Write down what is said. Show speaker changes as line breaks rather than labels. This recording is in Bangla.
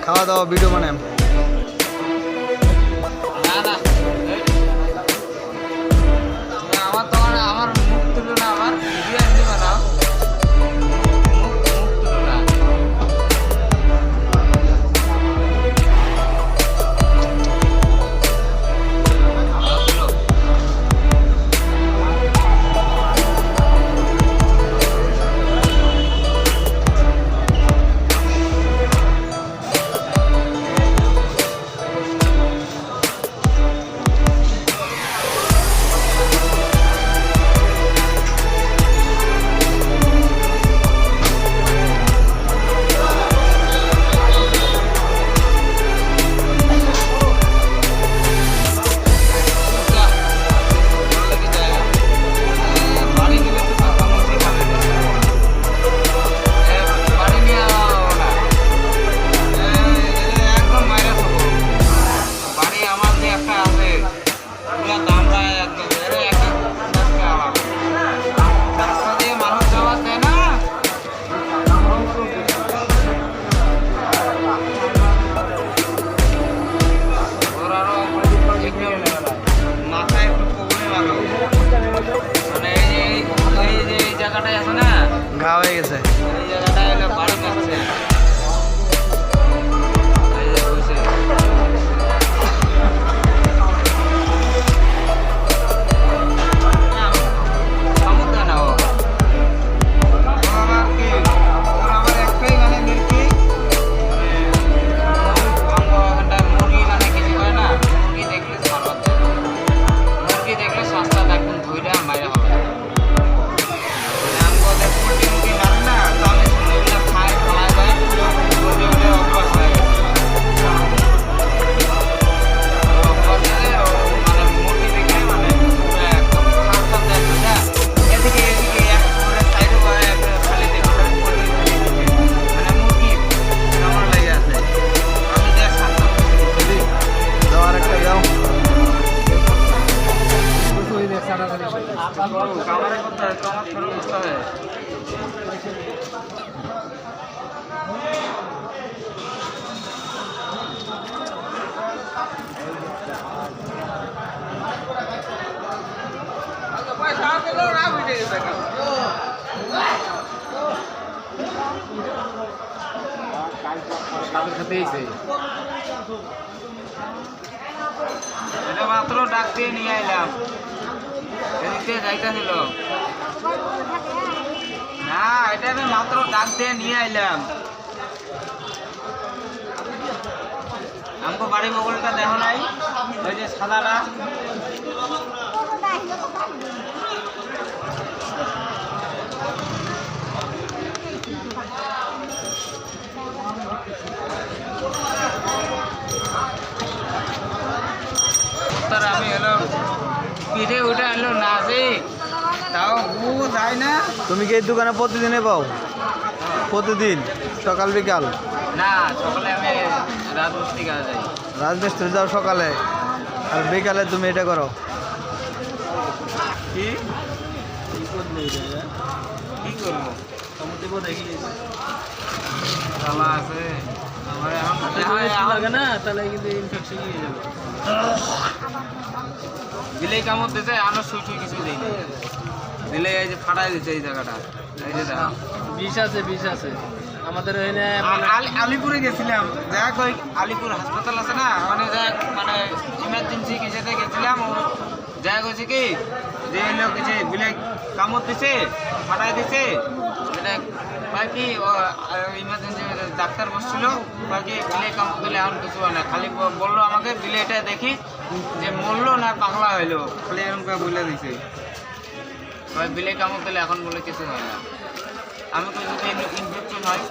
খাওয়া দাওয়া ভিডিও বানাই।
না না আমার তোমার আমার মুখ তুলো না, আমার ভিডিও এমনি বানাও, মুখ তুলো না।
ঘা হয়ে গেছে।
এই জায়গাটা হলো বাড়ি কাটছে। মাত্র ডাক দিয়ে নিয়ে আইলাম, এদিকে যাইতেছিল না, এটা আমি মাত্র ডাক দিয়ে নিয়ে আইলাম। আমাকে বাড়ি বগলটা দেখো নাই, ওই যে সাদাটা আমি এলো পিঠে উঠে এলো না আসি, তাও ও যায় না।
তুমি কি এই দোকানে প্রতিদিনে পাও? প্রতিদিন সকাল বিকাল?
না, সকালে আমি রাজমিস্ত্রি কাজে যাই।
রাজমিস্ত্রি যাও সকালে, আর বিকালে তুমি এটা করো?
কি কি করবো? তালা আছে আমার, এখন লাগে না, তাহলে কিন্তু ইনফেকশন হয়ে যাবে। দিলেই কামড় দিতে, আমরা সুই সুই কিছু দিই না, দিলে এই যে ফাটাই দিচ্ছে এই জায়গাটা, এই যে বিষ আছে, বিষ আছে আমাদের। আলিপুরে গেছিলাম, দেখ ওই আলিপুর হাসপাতাল আছে না, মানে দেখ মানে ইমার্জেন্সি কিছুতে গেছিলাম, ও দেখ হয়েছে কি যে লোক কিছু বিলে কামড় দিছে, ফাটাই দিছে, এটা বাকি ইমার্জেন্সি ডাক্তার বসছিল, বাকি বিলে কামড় দিলে এখন কিছু হয় না, খালি বললো আমাকে বিলে এটা দেখি যে মরলো না পাগলা হইলো, খালি এরকম করে বলে দিছে। বিলে কামড় দিলে এখন বলে কিছু হয় না। আমি তো যদি ইনফেকশন হয়